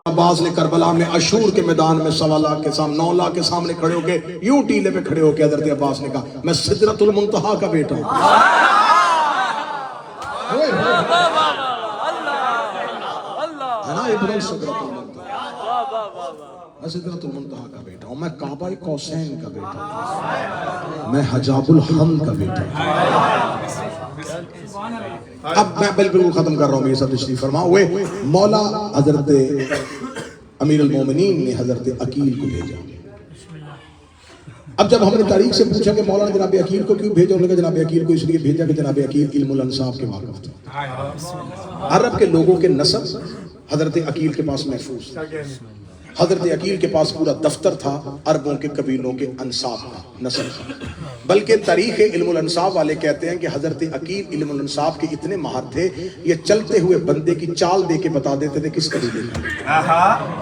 عباس نے کربلا میں اشور کے میدان میں 9 لاکھ کے سامنے 9 لاکھ کے سامنے کھڑے ہو کے یوں ٹیلے پہ کھڑے ہو کے حضرت عباس نے کہا میں سدرۃ المنتہا کا بیٹا ہوں. میں سدرۃ المنتہا کا بیٹا ہوں, میں کعبہ قوسین کا بیٹا ہوں, میں حجاب الحم کا بیٹا ہوں. اب میں بالکل ختم کر رہا ہوں, یہ سب تشریف فرما ہوئے. مولا حضرت امیر المومنین نے حضرت عقیل کو بھیجا. اب جب ہم نے تاریخ سے پوچھا کہ مولا نے جناب عقیل کو کیوں بھیجا, انہوں نے کہا جناب عقیل کو اس لیے بھیجا کہ جناب عقیل علم الانصاف کے واقف تھا. عرب کے لوگوں کے نسب حضرت عقیل کے پاس محفوظ تھا. حضرت عقیل کے پاس پورا دفتر تھا عربوں کے قبیلوں کے انصاف کا نسل کا. بلکہ تاریخ علم الانصاف والے کہتے ہیں کہ حضرت عقیل علم الانصاف کے اتنے ماہر تھے, یہ چلتے ہوئے بندے کی چال دے کے بتا دیتے تھے کس قبیلے کا,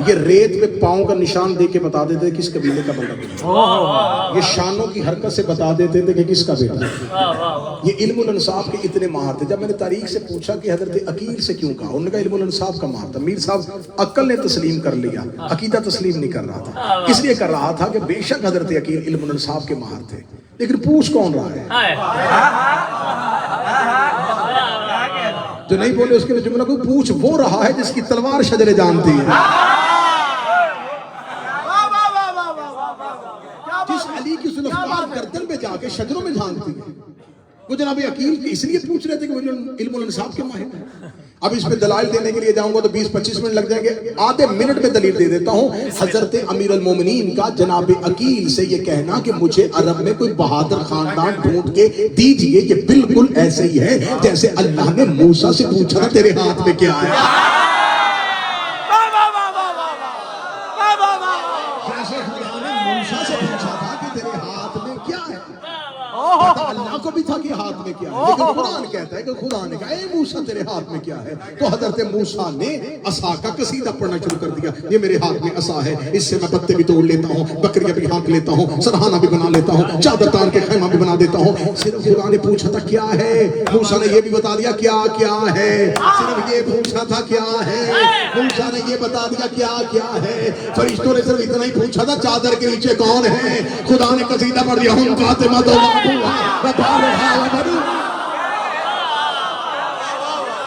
یہ ریت پہ پاؤں کا نشان دے کے بتا دیتے تھے کس قبیلے کا بندہ ہے, یہ شانوں کی حرکت سے بتا دیتے تھے کہ کس کا بیٹا ہے. یہ علم الانصاف کے اتنے ماہر تھے. جب میں نے تاریخ سے پوچھا کہ حضرت عقیل سے کیوں کہا, انہوں نے کہا علم الانصاف کا ماہر تھا. میر صاحب عقل نے تسلیم کر لیا, عقیدہ تسلیم نہیں کر رہا تھا. اس لیے کر رہا تھا کہ بے شک حضرت عقیل علم الانصاف کے ماہر تھے, لیکن پوچھ کون رہا ہے جو نہیں بولے اس کے لیے جملہ کو پوچھ وہ رہا ہے جس کی تلوار شجرے جانتی ہے, جس علی کی زلفکار گردن پہ جا کے شجروں میں جھانکتی ہے. وہ جناب عقیل اس لیے پوچھ رہے تھے کہ وہ علم الانصاف کے ماہر ہیں. اب اس پہ دلائل دینے کے لیے جاؤں گا تو 20-25 منٹ لگ جائیں گے. آدھے منٹ میں دلیل دے دیتا ہوں. حضرت امیر المومنین کا جناب عقیل سے یہ کہنا کہ مجھے عرب میں کوئی بہادر خاندان ڈھونڈ کے دیجئے, یہ بالکل ایسے ہی ہے جیسے اللہ نے موسیٰ سے پوچھا تیرے ہاتھ میں کیا ہے. جیسے خدا نے موسیٰ سے پوچھا تھا کہ تیرے ہاتھ میں کیا ہے, اللہ کو بھی تھا کہ ہاتھ میں کیا ہے, لیکن قرآن کہتا ہے کہ خدا نے کہا اے موسیٰ تیرے ہاتھ میں کیا ہے. تو حضرت موسیٰ نے عصا کا قصیدہ پڑھنا شروع کر دیا. یہ میرے ہاتھ میں عصا ہے, اس سے میں پتے بھی توڑ لیتا ہوں, بکریاں بھی ہانک لیتا ہوں, سرہانہ بھی بنا لیتا ہوں, چادر تان کے خیمہ بھی بنا دیتا ہوں. صرف خدا نے پوچھا تھا کیا ہے, موسیٰ نے یہ بھی بتا دیا کیا کیا ہے. صرف یہ پوچھا تھا کیا ہے, موسیٰ نے یہ بتا دیا کیا کیا ہے. فرشتوں نے صرف اتنا ہی پوچھا تھا چادر کے نیچے کون ہے. خدا نے قصیدہ پڑھ دیا ہم فاطمہ تو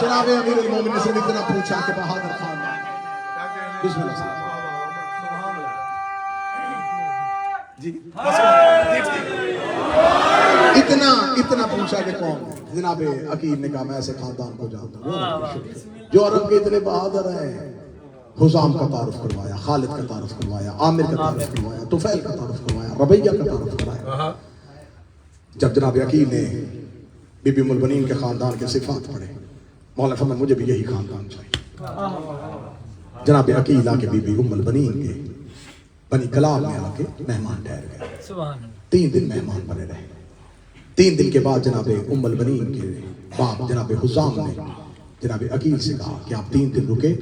جناب امیر المومنین سے اتنا پوچھا کہ بہادر خان بسم اللہ جی اتنا پوچھا کہ کون ہے. جناب عقیل نے کہا میں ایسے خاندان کو جانتا ہوں جو عرب کے اتنے بہادر ہیں. حزام کا تعارف کروایا, خالد کا تعارف کروایا, عامر کا تعارف کروایا, طفیل کا تعارف کروایا, ربیہ کا تعارف کروایا. جب جناب عقیل نے بی بی ام البنین کے خاندان کے صفات پڑھے, مولا فرمایا مجھے بھی یہی خاندان چاہیے. جناب عقیل آ کے بی بی ام البنین کے بنی کلاب میں آ کے مہمان ٹھہر گئے. 3 دن مہمان بنے رہے. 3 دن کے بعد جناب ام البنین کے باپ جناب حزام نے جناب عقیل سے کہا کہ آپ 3 دن رکے,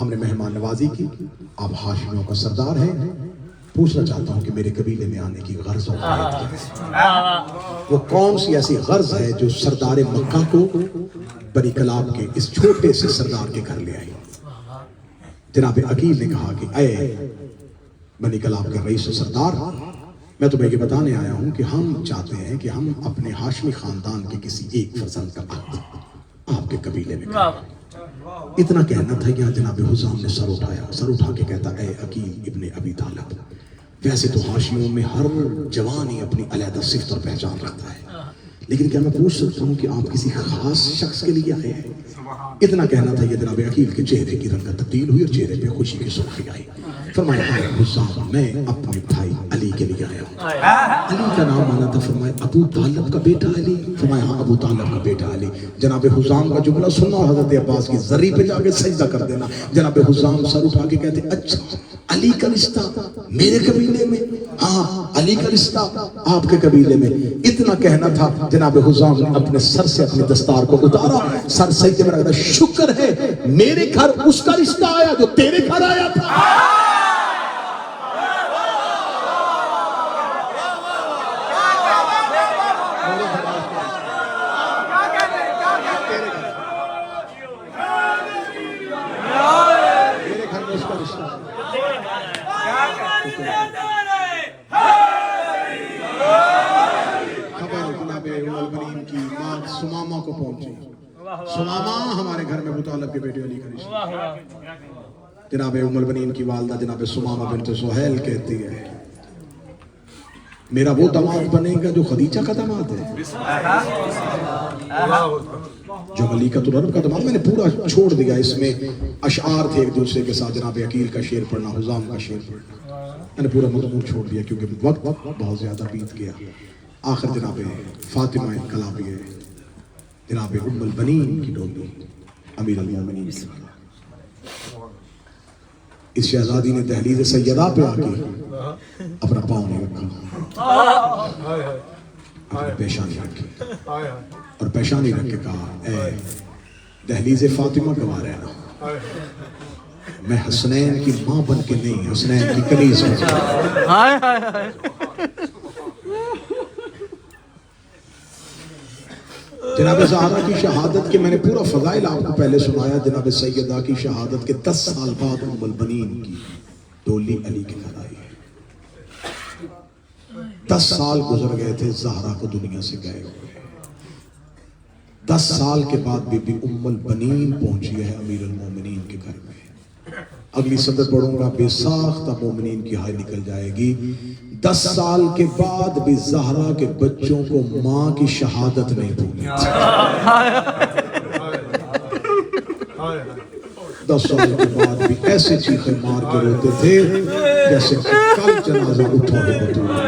ہم نے مہمان نوازی کی, آپ ہاشمیوں کا سردار ہیں, پوچھنا چاہتا ہوں کہ میرے قبیلے میں آنے کی غرض اور نیت کیا ہے. وہ کون سی ایسی غرض ہے جو سردار مکہ کو بنی کلاب کے اس چھوٹے سے سردار کے گھر لے آئی. جناب عقیل نے کہا کہ اے بنی کلاب کے رئیس و سردار, میں تمہیں یہ بتانے آیا ہوں کہ ہم چاہتے ہیں کہ ہم اپنے ہاشمی خاندان کے کسی ایک فرزند کا عقد آپ کے قبیلے میں کریں. اتنا کہنا تھا کہ جناب حزام نے سر اٹھایا, سر اٹھا کے کہتا اے عقیل ابن ابی طالب, ویسے تو ہاشمیوں میں ہر جوان ہی اپنی علیحدہ صفت اور پہچان رکھتا ہے, لیکن کیا میں پوچھ سکتا ہوں کہ آپ کسی خاص شخص کے لیے آئے ہیں. اتنا کہنا تھا یہ جناب عقیل کے چہرے کی رنگت تبدیل ہوئی اور چہرے پہ خوشی کی سرخی آئی. فرمایا حزام میں اپنے بھائی علی کے لیے آیا ہوں. علی کا نام مانا تھا, فرمایا ابو طالب کا بیٹا علی. فرمایا ہاں ابو طالب کا بیٹا علی. جناب حزام کا جملہ سننا اور حضرت عباس کی زری پہ جا کے سجدہ کر دینا. جناب حزام سر اٹھا کے کہتے اچھا علی کا رشتہ میرے قبیلے میں, ہاں علی کا رشتہ آپ کے قبیلے میں. اتنا کہنا تھا جناب حزام نے اپنے سر سے اپنے دستار کو اتارا, سر سجدے میں رکھا, شکر ہے میرے گھر اس کا رشتہ آیا جو تیرے گھر آیا تھا. کو پہنچی. سمامہ ہمارے گھر میں ابو طالب کے بیٹے علی کا رشتہ. جناب ام البنین کی والدہ جناب سمامہ بنت سہیل کہتی ہے میرا وہ داماد بنے گا جو خدیجہ کا داماد ہے, جو ملیکۃ العرب کا داماد. میں نے پورا چھوڑ دیا, اس میں اشعار تھے ایک دوسرے کے ساتھ, جناب عقیل کا شعر پڑھنا, حزام کا شعر پڑھنا, میں نے پورا مضمون چھوڑ دیا کیونکہ وقت بہت زیادہ بیت گیا. آخر جناب فاطمہ انقلابی ہے, جناب ام البنین کی ڈولی امیر المومنین کی. اس شہزادی نے دہلیز سیدہ پہ آ کے اپنا پاؤں نہیں رکھا, اپنی پیشانی رکھی اور پیشانی رکھ کے کہا اے دہلیز فاطمہ گوا رہنا, میں حسنین کی ماں بن کے نہیں, حسنین کی کنیز بن کے. جناب زہرا کی شہادت کے میں نے پورا فضائل آپ کو پہلے سنایا. جناب سیدہ کی شہادت کے 10 سال بعد ام البنین کی ڈولی علی کے گھر آئی ہے. 10 سال گزر گئے تھے زہرا کو دنیا سے گئے ہوئے. 10 سال کے بعد بی بی ام البنین پہنچی ہے امیر المومنین کے گھر میں. اگلی صدر پڑھوں گا, بے ساختہ مومنین کی ہائے نکل جائے گی. 10 سال کے بعد بھی زہرا کے بچوں کو ماں کی شہادت نہیں بھولی. 10 سال کے بعد بھی ایسے چیخیں مار کے روتے تھے جیسے کل جنازہ اٹھا ہوا.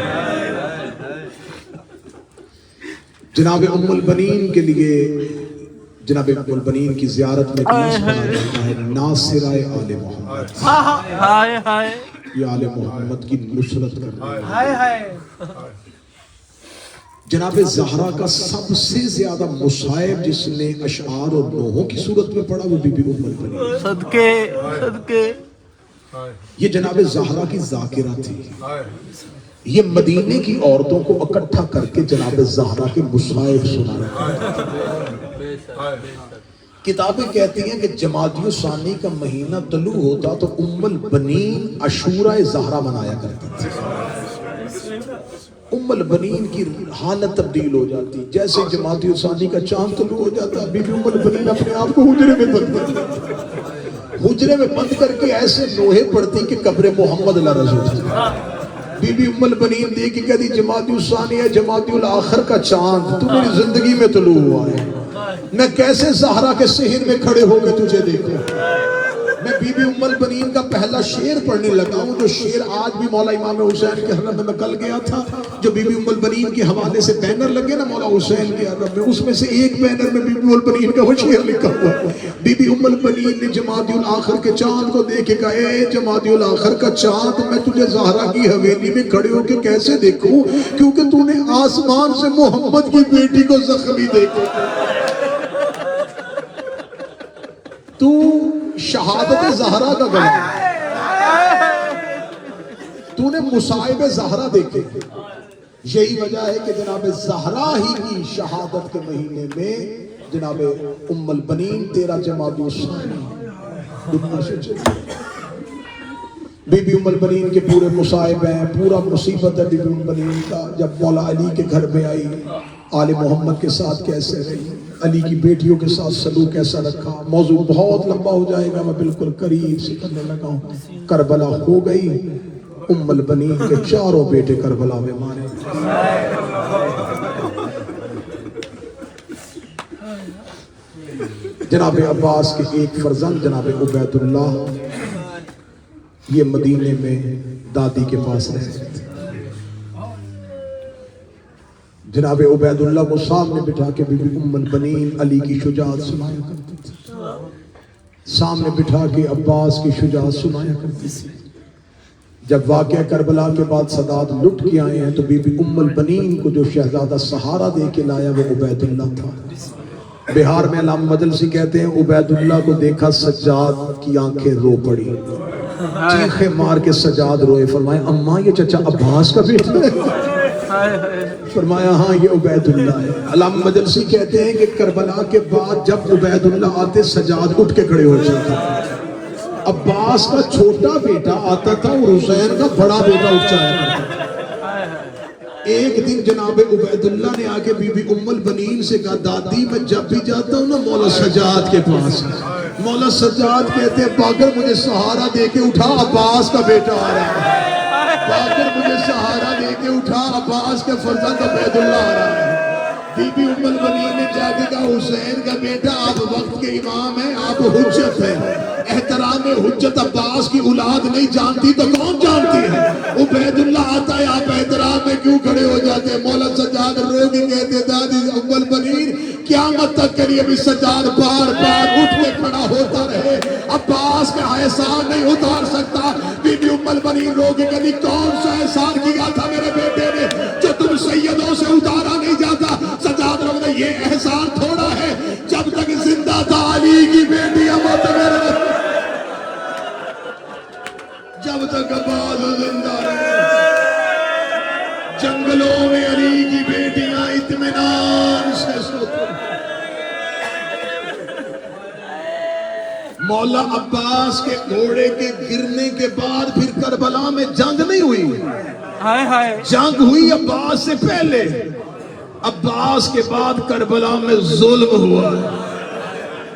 جناب ام البنین کے لیے جناب ام البنین کی زیارت میں بنا جاتا ہے ناصرہ آل محمد. یہ آل محمد کی نصرت کرنا ہے. جناب زہرا کا سب سے زیادہ مصائب جس نے اشعار اور نوحوں کی صورت میں پڑھا وہ بی بی ام البنین. صدقے یہ جناب زہرا کی ذاکرہ تھی. یہ مدینے کی عورتوں کو اکٹھا کر کے جناب زہرا کے مصائب سنا رہا. کتابیں کہتی ہیں کہ جمادی الثانی کا مہینہ طلوع ہوتا تو ام البنین عاشورہ زہرا منایا کرتی تھی. ام البنین کی حالت تبدیل ہو جاتی. جیسے جمادی الثانی کا چاند طلوع ہو جاتا, بی بی ام البنین اپنے آپ کو حجرے میں بند کرتی, حجرے میں بند کر کے ایسے نوحے پڑھتی کہ قبر محمد لرز ہوتی. بی بی ام البنین دیکھ کے کہتی جمادی الثانی ہے, جمادی الاخر کا چاند تو میری زندگی میں طلوع ہوا ہے, میں کیسے زہرا کے صحن میں کھڑے ہو کے تجھے دیکھوں. میں بی بی ام البنین کا پہلا شعر پڑھنے لگا ہوں, جو شعر آج بھی مولا امام حسین کے حرم میں کل گیا تھا. جو بی بی ام البنین کے حوالے سے بینر لگے نا مولا حسین کے حرم میں, اس میں سے ایک بینر میں بی بی ام البنین کا وہ شعر لکھا ہوا. بی بی ام البنین نے جمادی الاخر کے چاند کو دیکھ کے کہا اے جمادی الاخر کا چاند, میں تجھے زہرا کی حویلی میں کھڑے ہو کے کیسے دیکھوں, کیونکہ تو نے آسمان سے محمد کی بیٹی کو زخمی دیکھا. تو شہادت زہرا کا گواہ, تو نے مصائب زہرا دیکھے. یہی وجہ ہے کہ جناب زہرا ہی کی شہادت کے مہینے میں جناب ام البنین 13 جمادی الثانی دنیا سے چلی. بی بی ام البنین کے پورے مصائب ہیں, پورا مصیبت ہے بی بی ام البنین کا. جب مولا علی کے گھر میں آئی, آل محمد کے ساتھ کیسے رہی, علی کی بیٹیوں کے ساتھ سلوک کیسا رکھا. موضوع بہت لمبا ہو جائے گا, میں بالکل قریب سے کرنے لگا ہوں. کربلا ہو گئی, ام البنین کے 4 بیٹے کربلا میں مارے. جناب عباس کے ایک فرزند جناب عبید اللہ, یہ مدینے میں دادی کے پاس رہتے تھے. جناب عبید اللہ کو سامنے بٹھا کے بی بی ام البنین علی کی شجاعت سنایا کرتی تھی, سامنے بٹھا کے عباس کی شجاعت سنایا کرتی تھی. جب واقعہ کربلا کے بعد سادات لٹ کے آئے ہیں تو بی بی ام البنین کو جو شہزادہ سہارا دے کے لایا وہ عبید اللہ تھا. بہار میں علامہ مجلسی کہتے ہیں عبید اللہ کو دیکھا سجاد کی آنکھیں رو پڑی, چیخیں مار کے سجاد روئے. فرمایا اماں یہ چچا عباس کا بیٹا ہے؟ فرمایا ہاں یہ عبید اللہ ہے. علامہ مجلسی کہتے ہیں کہ کربلا کے بعد جب عبید اللہ آتے سجاد اٹھ کے کھڑے ہو جاتے. عباس کا چھوٹا بیٹا آتا تھا اور حسین کا بڑا بیٹا اٹھ جایا کرتا. ایک دن جناب عبیداللہ نے آ کے بی بی ام البنین سے کہا دادی میں جب بھی جاتا ہوں نا مولا سجاد کے پاس، مولا سجاد کہتے ہیں پاکر مجھے سہارا دے کے اٹھا، عباس کا بیٹا آ رہا ہے، پاکر مجھے سہارا دے کے اٹھا، عباس کے فرزند عبیداللہ آ رہا ہے۔ بی بی ام البنین نے جا کے کہا حسین کا بیٹا آپ وقت کے امام ہیں، آپ حجت ہیں، احترام حجت عباس کی اولاد نہیں جانتی تو کون جانتی ہے؟ عبیداللہ آتا ہے آپ احترام میں کیوں کھڑے ہو جاتے ہیں؟ مولا سجاد رو کے کہتے دادی ام البنین قیامت تک کے لیے بھی سجاد بار بار اٹھ کے کھڑا ہوتا رہے، عباس کا احسان نہیں اتار سکتا۔ بی بی ام البنین رو کے کہتی کون سا احسان کیا تھا میرے بیٹے نے جو تم سیدوں سے اتارا نہیں جاتا؟ سجاد رو نے یہ احسان تھوڑا ہے جب تک زندہ تھا علی کی بیٹی امت میرے، جب تک عباس زندہ رہے جنگلوں میں علی کی بیٹیاں اطمینان سے سوتے۔ مولا عباس کے گھوڑے کے گرنے کے بعد پھر کربلا میں جنگ نہیں ہوئی، جنگ ہوئی عباس سے پہلے، عباس کے بعد کربلا میں ظلم ہوا۔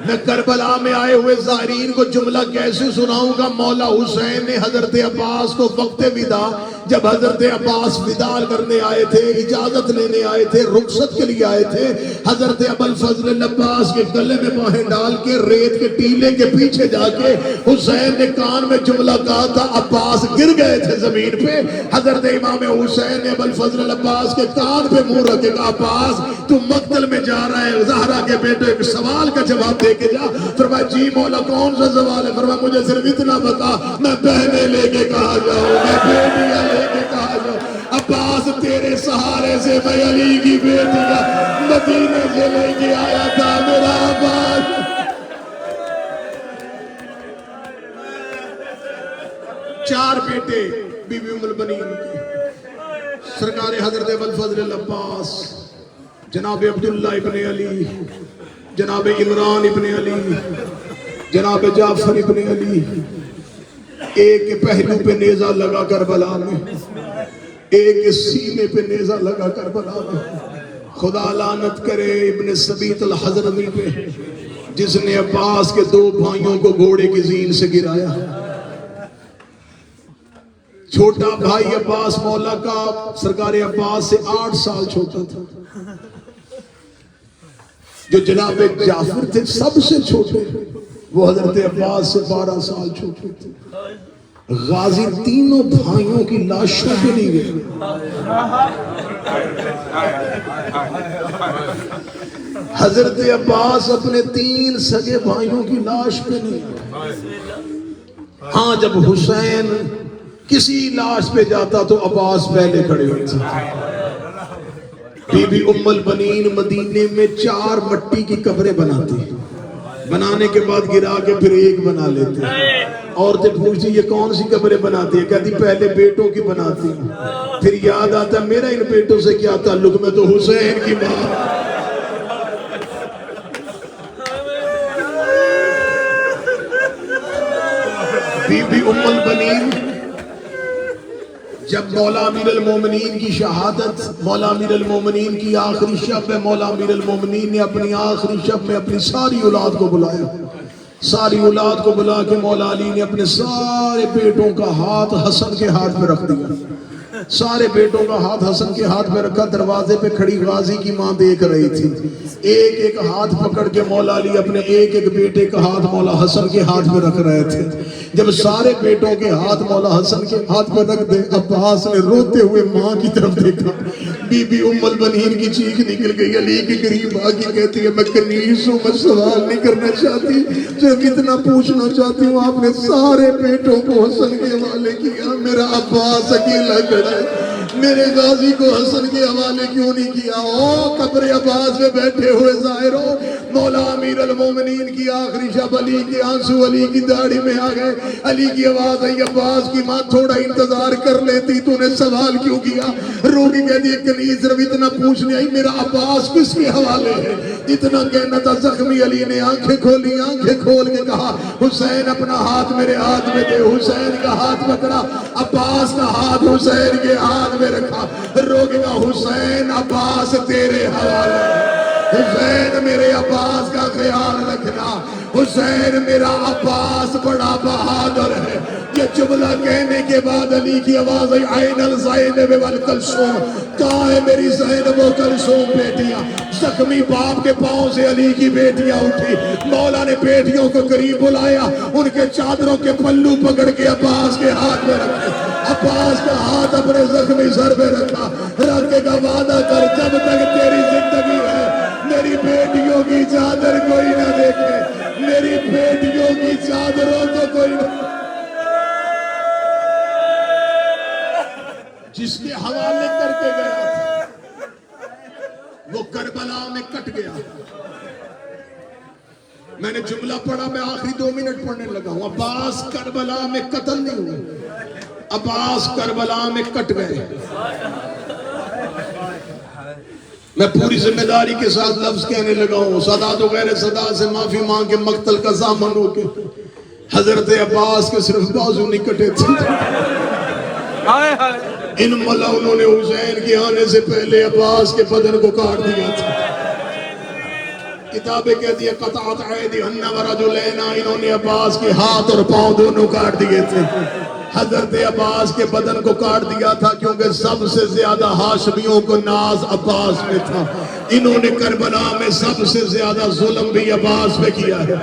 میں کربلا میں آئے ہوئے زائرین کو جملہ کیسے سناؤں گا؟ مولا حسین نے حضرت عباس کو وقت ودا، جب حضرت عباس ودا کرنے آئے تھے، اجازت لینے آئے تھے، رخصت کے لیے آئے تھے، حضرت ابوالفضل عباس کے گلے میں باہیں ڈال کے ریت کے ٹیلے کے پیچھے جا کے حسین نے کان میں جملہ کہا تھا، عباس گر گئے تھے زمین پہ، حضرت امام حسین نے ابوالفضل عباس کے کان پہ منہ رکھے کہا عباس تو مقتل میں جا رہا ہے، زہرا کے بیٹے ایک سوال کا جواب دے کے جا۔ فرمایا جی مولا کون سا سوال ہے؟ فرمایا مجھے صرف اتنا بتا میں بہنیں لے کے کہاں جاؤں، میں بیٹیاں لے کے کہاں جاؤں؟ عباس تیرے سہارے سے میں علی کی بیٹیاں مدینے سے لے کے آیا تھا میرا عباس۔ چار بیٹے بی بی ام البنین کی، سرکار حضرت ابوالفضل عباس، جناب عبداللہ ابن علی، جناب عمران ابن علی، جناب جعفر ابن علی، ایک کے پہلو پہ نیزہ لگا کربلا میں، ایک کے سینے پہ نیزہ لگا کربلا میں۔ خدا لعنت کرے ابن سبیت الحضرمی پہ جس نے عباس کے دو بھائیوں کو گھوڑے کی زین سے گرایا۔ چھوٹا بھائی عباس مولا کا سرکار عباس سے 8 سال چھوٹا تھا، جو جناب جعفر تھے سب سے چھوٹے، وہ حضرت عباس سے 12 سال چھوٹے تھے۔ غازی تینوں بھائیوں کی لاشوں پہ نہیں گئے، حضرت عباس اپنے 3 سگے بھائیوں کی لاش پہ نہیں گئے۔ ہاں جب حسین کسی لاش پہ جاتا تو عباس پہلے کھڑے ہوتے تھے۔ بی بی ام البنین مدینے میں 4 مٹی کی قبریں بناتی، بنانے کے بعد گرا کے پھر ایک بنا لیتے۔ عورتیں پوچھتی یہ کون سی قبریں بناتی ہے؟ کہتی پہلے بیٹوں کی بناتی، پھر یاد آتا میرا ان بیٹوں سے کیا تعلق، میں تو حسین کی ماں۔ بی بی ام البنین جب مولا امیر المومنین کی شہادت، مولا امیر المومنین کی آخری شب میں، مولا امیر المومنین نے اپنی آخری شب میں اپنی ساری اولاد کو بلایا، ساری اولاد کو بلا کے مولا علی نے اپنے سارے بیٹوں کا ہاتھ حسن کے ہاتھ پہ رکھ دیا، سارے بیٹوں کا ہاتھ حسن کے ہاتھ پہ رکھا۔ دروازے پہ کھڑی غازی کی ماں دیکھ رہی تھی، ایک ایک ہاتھ پکڑ کے مولا علی اپنے ایک ایک بیٹے کا ہاتھ مولا حسن کے ہاتھ پہ رکھ رہے تھے۔ جب سارے بیٹوں کے ہاتھ مولا حسن کے ہاتھ پہ رکھ دے، عباس نے روتے ہوئے ماں کی طرف دیکھا، بی بی ام البنین کی چیخ نکل گئی، علی کے قریب آ کے کہتی ہے میں کنیز ہوں، میں سوال نہیں کرنا چاہتی، صرف اتنا پوچھنا چاہتی ہوں آپ نے سارے بیٹوں کو حسن کے حوالے کیا، میرا عباس اکیلا کھڑا ہے، میرے غازی کو حسن کے حوالے کیوں نہیں کیا؟ او قبر عباس میں بیٹھے ہوئے ظاہروں، مولا امیر المومنین کی آخری شب، علی کے آنسو علی کی داڑھی میں آ گئے، علی کی آواز آئی، عباس کی ماں تھوڑا انتظار کر لیتی، تو نے سوال کیوں کیا؟ رو کے کہتی ہے کنیز صرف اتنا پوچھنے آئی میرا عباس کس کے حوالے ہے؟ اتنا کہنا تھا، زخمی علی نے آنکھیں کھولی، آنکھیں کھول کے کہا حسین اپنا ہاتھ میرے ہاتھ میں دے، حسین کا ہاتھ پکڑا، عباس کا ہاتھ حسین کے ہاتھ میں پہ رکھا، روکے گا حسین عباس تیرے حوالے، حسین میرے عباس کا خیال رکھنا، حسین میرا عباس بڑا بہادر ہے۔ یہ جملہ کہنے کے بعد علی کی آواز آئی، عین الزینب والکلثوم، کہاں ہے میری زینب و کلثوم بیٹیاں؟ زخمی باپ کے پاؤں سے علی کی بیٹیاں اٹھی، مولا نے بیٹیوں کو قریب بلایا، ان کے چادروں کے پلو پکڑ کے عباس کے ہاتھ میں رکھے، عباس کا ہاتھ اپنے زخمی سر پہ رکھا، رکھے کا وعدہ کر جب تک تیری زندگی ہے میری بیٹیوں کی چادر کوئی نہ دیکھے، میری بیٹیوں کی چادروں کو کوئی نہ، جس کے حوالے کر کے گیا تھا وہ کربلا میں کٹ گیا۔ میں نے جملہ پڑھا، میں آخری 2 منٹ پڑھنے لگا ہوں۔ عباس کربلا میں قتل نہیں ہوئے، عباس کربلا میں کٹ گئے۔ میں پوری ذمہ داری کے ساتھ لفظ کہنے لگا ہوں، سادات و غیر سادات سے معافی مانگ کے مقتل کا ضامن ہو کے حضرت عباس کے صرف بازو نہیں کٹے تھے، ان ملعونوں نے حسین کے آنے سے پہلے عباس کے بدن کو کاٹ دیا تھا۔ کتابیں کہتی ہیں قطعت ایدیہن ورجلین، انہوں نے عباس کے ہاتھ اور پاؤں دونوں کاٹ دیے تھے۔ حضرت عباس کے بدن کو کاٹ دیا تھا کیونکہ سب سے زیادہ ہاشمیوں کو ناز عباس میں تھا۔ انہوں نے کربلا میں سب سے زیادہ ظلم بھی عباس پہ کیا ہے۔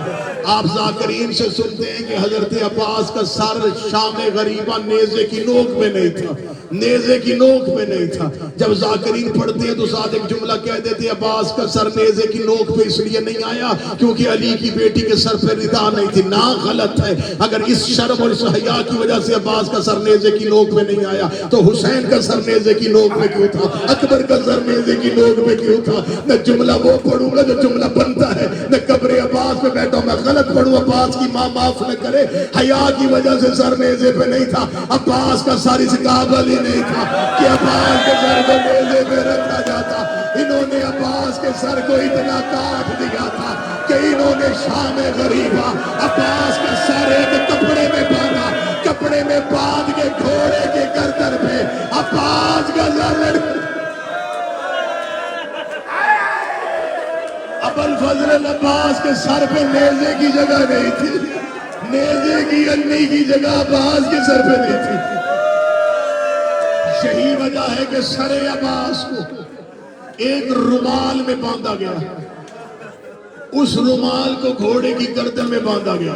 آپ ذاکرین سے سنتے ہیں کہ حضرت عباس کا سر شام غریبہ نیزے کی نوک میں نہیں تھا، نیزے کی نوک میں نہیں تھا۔ جب ذاکرین پڑھتے ہیں تو ساتھ ایک جملہ کہہ دیتے ہیں عباس کا سر نیزے کی نوک پہ اس لیے نہیں آیا کیونکہ علی کی بیٹی کے سر پہ ردا نہیں تھی۔ نا غلط ہے، اگر اس شرم اور اس حیا کی وجہ سے عباس کا سر نیزے کی نوک میں نہیں آیا تو حسین کا سر نیزے کی نوک میں کیوں تھا، اکبر کا سر نیزے کی نوک میں کیوں تھا؟ میں جملہ وہ پڑھوں گا جو جملہ بنتا ہے، میں قبر عباس پہ بیٹھا ہوں، میں غلط پڑھوں، عباس کی ماں معاف نہ کرے، حیا کی وجہ سے سر نیزے پہ نہیں تھا۔ عباس کا سر اس قابل ہی نہیں تھا کہ عباس کے سر کو نیزے پہ رکھا جاتا۔ انہوں نے عباس کے سر کو اتنا کاٹ دیا تھا کہ انہوں نے شام غریبہ عباس کا سر ایک کپڑے میں باندھا، کپڑے میں باندھ کے گھوڑے کے گردن پہ عباس کا سر لڑکا۔ ابوالفضل عباس کے سر پہ نیزے کی جگہ نہیں تھی، نیزے کی انی کی جگہ عباس کے سر پہ نہیں تھی۔ یہی وجہ ہے کہ سر عباس کو ایک رومال میں باندھا گیا، اس رومال کو گھوڑے کی گردن میں باندھا گیا۔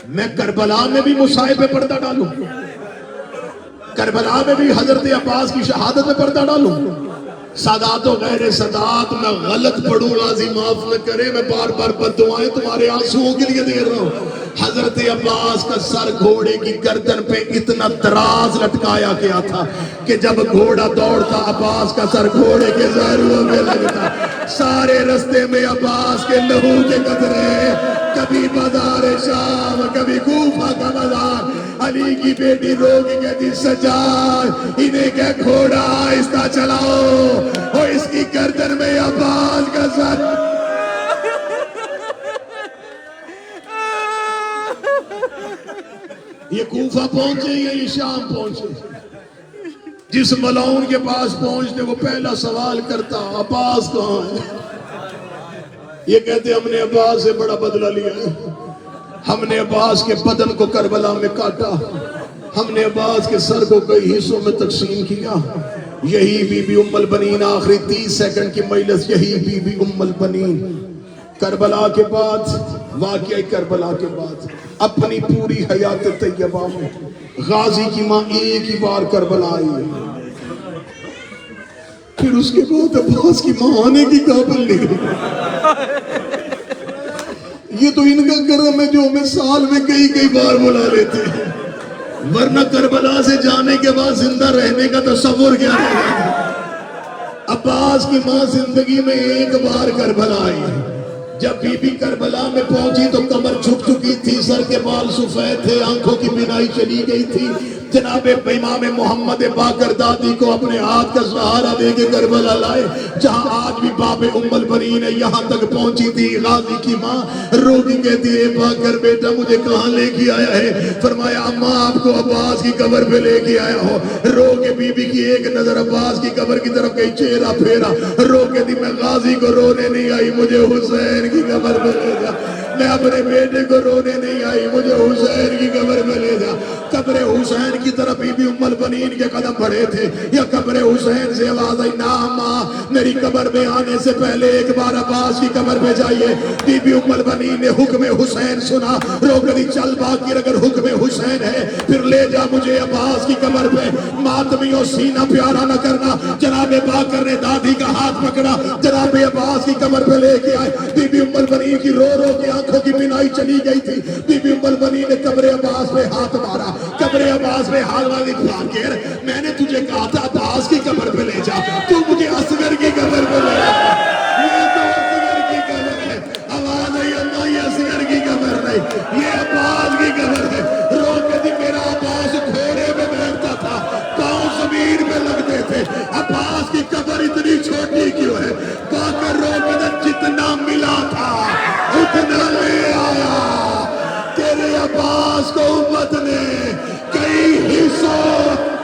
میں کربلا میں بھی مصائب پہ پردہ ڈالوں، کربلا میں بھی حضرت عباس کی شہادت پہ پردہ ڈالوں۔ سادات و غیر سادات، میں غلط پڑھوں غازی معاف نہ کرے، میں بار بار بددعائیں تمہارے آنسوؤں کے لیے دے رہا ہوں۔ حضرت عباس کا سر گھوڑے کی گردن پہ اتنا دراز لٹکایا گیا تھا کہ جب گھوڑا دوڑتا عباس کا سر گھوڑے کے زہروں میں لگتا۔ سارے رستے میں عباس کے لہو کے قطرے، کبھی بازار شام، کبھی کوفہ کا بازار۔ علی کی بیٹی رو کے کہتی سجاد انہیں کہ گھوڑا آہستہ چلاؤ، اور اس کی گردن میں عباس کا سر۔ یہ کوفہ پہنچے یا یہ شام پہنچے؟ جس ملعون کے پاس پہنچتے وہ پہلا سوال کرتا عباس کہاں ہے؟ یہ کہتے ہم نے عباس سے بڑا بدلہ لیا ہے، ہم نے عباس کے بدن کو کربلا میں کاٹا، ہم نے عباس کے سر کو کئی حصوں میں تقسیم کیا۔ یہی بی بی ام البنین، آخری 30 سیکنڈ کی مجلس، یہی بی بی ام البنین کربلا کے بعد، واقعہ کربلا کے بعد اپنی پوری حیات طیبہ میں غازی کی ماں ایک ہی بار کربلا آئی ہے، پھر اس کے بعد عباس کی ماں آنے کی قابل نہیں رہی۔ یہ تو ان کا کرم ہے جو ہمیں سال میں کئی بار بلا لیتے ہیں، ورنہ کربلا سے جانے کے بعد زندہ رہنے کا تصور کیا ہے؟ عباس کی ماں زندگی میں ایک بار کربلا آئی ہے، جب بی بی کربلا میں پہنچی تو کمر جھک چکی تھی، سر کے بال سفید تھے، آنکھوں کی بینائی چلی گئی تھی. جناب امام محمد باقر دادی کو اپنے ہاتھ کا سہارا دے کے کربلا لائے، جہاں آج بھی باب ام البنین ہے، یہاں تک پہنچی تھی. غازی کی ماں رو کے کہتی ہے باقر بیٹا مجھے کہاں لے کے آیا ہے؟ فرمایا اماں آپ کو عباس کی قبر پہ لے کے آیا ہو. رو کے بی بی کی ایک نظر عباس کی قبر کی طرف کہیں چہرہ پھیرا، رو کے دی میں غازی کو رونے نہیں آئی، مجھے حسین کی قبر پہ لے جا. میں اپنے بیٹے کو رونے نہیں آئی، مجھے حسین کی قبر پہ لے جا. قبر حسین کی طرف بی بی ام البنین کے قدم بڑھے تھے، یا قبر حسین سے آواز آئی نا ماں میری قبر میں آنے سے پہلے ایک بار عباس کی قبر پہ جائیے. بی بی ام البنین نے حکم حسین سنا، رو کر چل باقر اگر حکم حسین ہے پھر لے جا مجھے عباس کی قبر پہ. ماتمیوں سینہ پیارا نہ کرنا. جناب باقر نے دادی کا ہاتھ پکڑا، جناب عباس کی قبر پہ لے کے آئے. بی بی ام البنین کی رو رو کے آنکھوں کی بینائی چلی گئی تھی. بی بی ام البنین نے قبر عباس پہ ہاتھ مارا، قبر عباس پہ ہاتھ والی باقر میں نے تجھے کہا تھا عباس کی قبر پہ لے جا، تو مجھے اصغر کی قبر پہ لے جا. یہ تو اصغر کی قبر ہے. آواز آئی اللہ یہ اصغر کی قبر نہیں، یہ عباس کی قبر ہے. رو کے دی میرا عباس گھوڑے میں بیٹھتا تھا، پاؤں زمین میں لگتے تھے. عباس کی قبر اتنی چھوٹی کیوں ہے؟ باقر رو کے دی جتنا ملا تھا اتنا لے آیا. تیرے عباس کو امت نے کئی حصوں